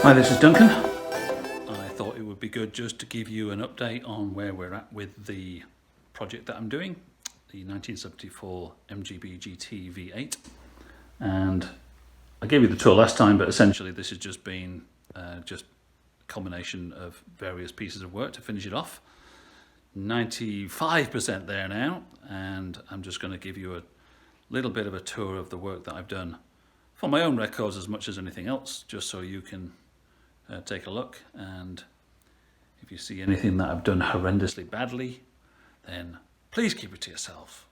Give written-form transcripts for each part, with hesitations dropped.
Hi, this is Duncan. I thought it would be good just to give you an update on where we're at with the project that I'm doing, the 1974 MGBGTV8. And I gave you the tour last time, but essentially this has just been just a combination of various pieces of work to finish it off. 95% there now, and I'm just going to give you a little bit of a tour of the work that I've done for my own records as much as anything else, just so you can take a look, and if you see anything that I've done horrendously badly, then please keep it to yourself.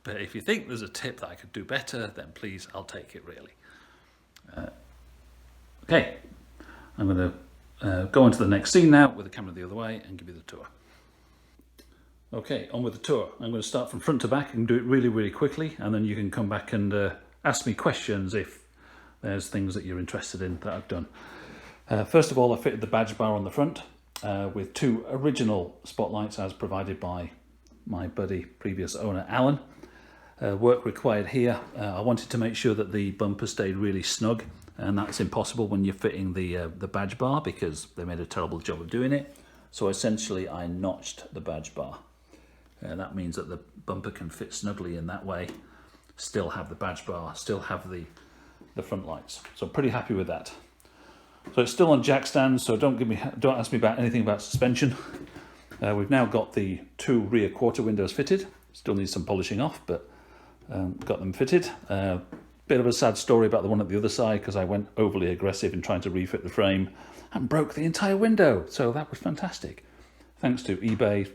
But if you think there's a tip that I could do better, then please, I'll take it really. Okay, I'm going to go on to the next scene now with the camera the other way and give you the tour. Okay, on with the tour. I'm going to start from front to back and do it really quickly, and then you can come back and ask me questions if there's things that you're interested in that I've done. First of all, I fitted the badge bar on the front with two original spotlights as provided by my buddy, previous owner, Alan. Work required here. I wanted to make sure that the bumper stayed really snug, and that's impossible when you're fitting the badge bar because they made a terrible job of doing it. So essentially I notched the badge bar. That means that the bumper can fit snugly in that way, still have the badge bar, still have the front lights. So I'm pretty happy with that. So it's still on jack stands, so don't ask me about anything about suspension. We've now got the two rear quarter windows fitted. Still need some polishing off, but got them fitted. Bit of a sad story about the one at the other side because I went overly aggressive in trying to refit the frame and broke the entire window. So that was fantastic. Thanks to eBay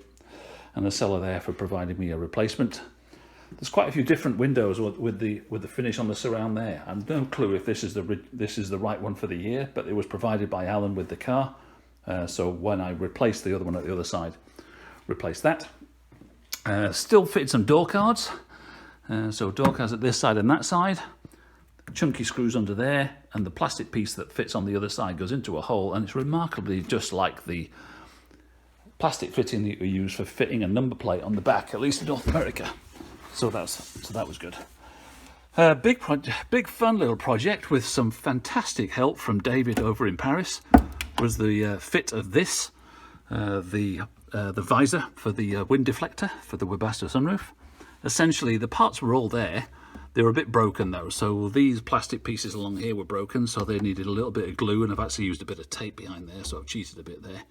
and the seller there for providing me a replacement. There's quite a few different windows with the finish on the surround there. I've no clue if this is the right one for the year, but it was provided by Alan with the car. So when I replaced the other one at the other side, replaced that. Still fitted some door cards. So door cards at this side and that side. Chunky screws under there, and the plastic piece that fits on the other side goes into a hole, and it's remarkably just like the plastic fitting that you use for fitting a number plate on the back, at least in North America. So that was good. Big fun little project with some fantastic help from David over in Paris. Was the fit of this, the visor for the wind deflector for the Webasto sunroof. Essentially, the parts were all there. They were a bit broken though, so these plastic pieces along here were broken, so they needed a little bit of glue, and I've actually used a bit of tape behind there, so I've cheated a bit there.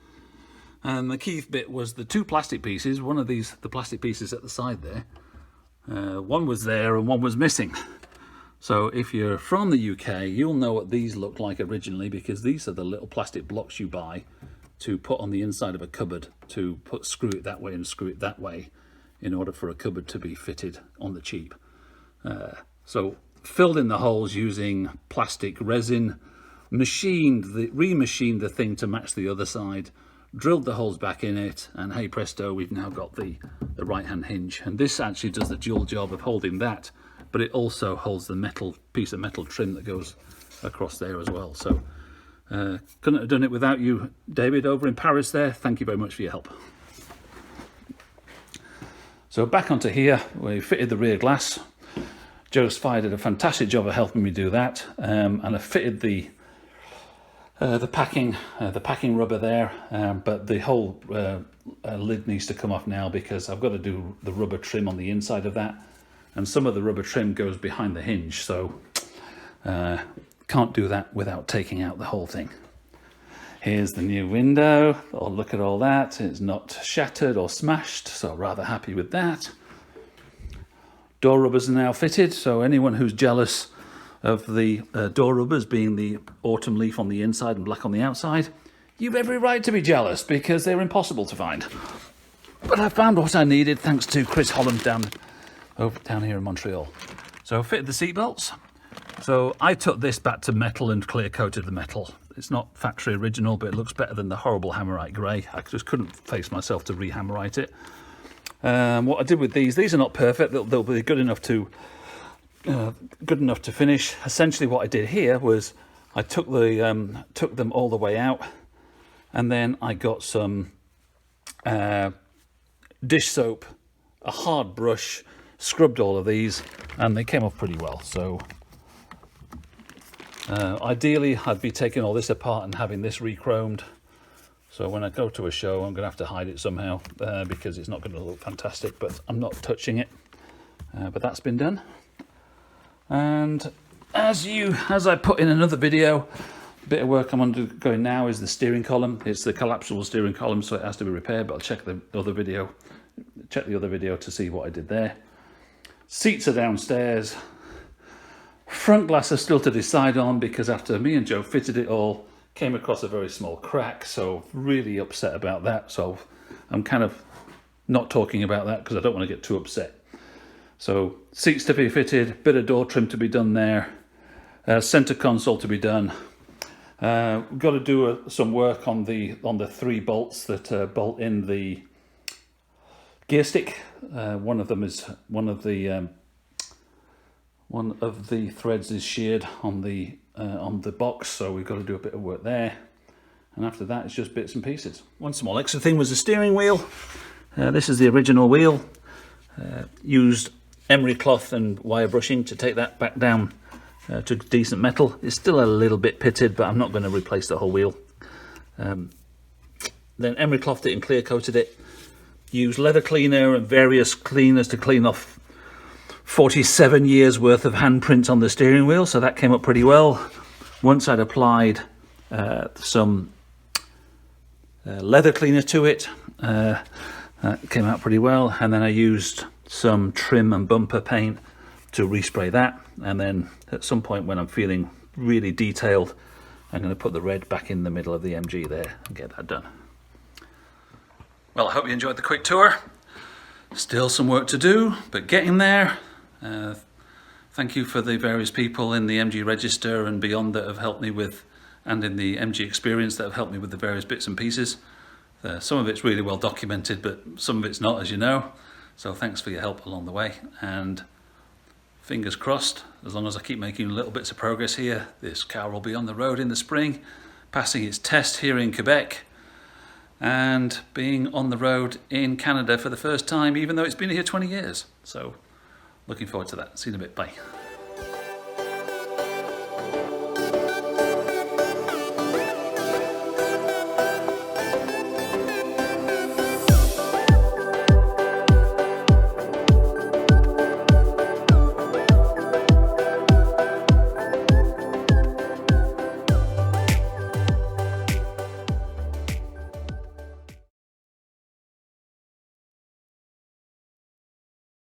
And the key bit was the two plastic pieces. One of the plastic pieces at the side there. One was there and one was missing. So if you're from the UK, you'll know what these looked like originally, because these are the little plastic blocks you buy to put on the inside of a cupboard to screw it that way and screw it that way in order for a cupboard to be fitted on the cheap. So filled in the holes using plastic resin, remachined the thing to match the other side, drilled the holes back in it, and hey presto, we've now got the right hand hinge. And this actually does the dual job of holding that, but it also holds the piece of metal trim that goes across there as well. So couldn't have done it without you, David, over in Paris there. Thank you very much for your help. So back onto here, we fitted the rear glass. Joe Spy did a fantastic job of helping me do that, and I fitted the packing rubber there, but the whole lid needs to come off now because I've got to do the rubber trim on the inside of that, and some of the rubber trim goes behind the hinge, so can't do that without taking out the whole thing. Here's the new window. Oh, look at all that. It's not shattered or smashed, so rather happy with that. Door rubbers are now fitted, so anyone who's jealous of the door rubbers being the autumn leaf on the inside and black on the outside, you've every right to be jealous because they're impossible to find. But I found what I needed thanks to Chris Holland down here in Montreal. So I fitted the seat belts. So I took this back to metal and clear coated the metal. It's not factory original, but it looks better than the horrible hammerite grey. I just couldn't face myself to re-hammerite it. What I did with these are not perfect. They'll be good enough to finish. Essentially what I did here was I took them all the way out, and then I got some dish soap, a hard brush, scrubbed all of these, and they came off pretty well. So Ideally, I'd be taking all this apart and having this re-chromed. So when I go to a show, I'm going to have to hide it somehow because it's not going to look fantastic, but I'm not touching it. But that's been done. And as I put in another video, a bit of work I'm undergoing now is the steering column. It's the collapsible steering column, so it has to be repaired, but I'll check the other video to see what I did there. Seats are downstairs. Front glass is still to decide on because after me and Joe fitted it all, came across a very small crack, so really upset about that. So I'm kind of not talking about that because I don't want to get too upset. So seats to be fitted, bit of door trim to be done there, center console to be done. We've got to do some work on the 3 bolts that bolt in the gear stick. One of the threads is sheared on the box, so we've got to do a bit of work there. And after that, it's just bits and pieces. One small extra thing was the steering wheel. This is the original wheel. Used emery cloth and wire brushing to take that back down to decent metal. It's still a little bit pitted, but I'm not going to replace the whole wheel. Then emery clothed it and clear coated it. Used leather cleaner and various cleaners to clean off 47 years worth of handprints on the steering wheel, so that came up pretty well. Once I'd applied some leather cleaner to it, that came out pretty well, and then I used some trim and bumper paint to respray that, and then at some point when I'm feeling really detailed, I'm going to put the red back in the middle of the MG there and get that done. Well, I hope you enjoyed the quick tour. Still some work to do, but getting there. Thank you for the various people in the MG register and beyond that have helped me with, and in the MG experience that have helped me with the various bits and pieces. Some of it's really well documented, but some of it's not, as you know. So thanks for your help along the way, and fingers crossed, as long as I keep making little bits of progress here, this car will be on the road in the spring, passing its test here in Quebec, and being on the road in Canada for the first time, even though it's been here 20 years. So looking forward to that. See you in a bit. Bye.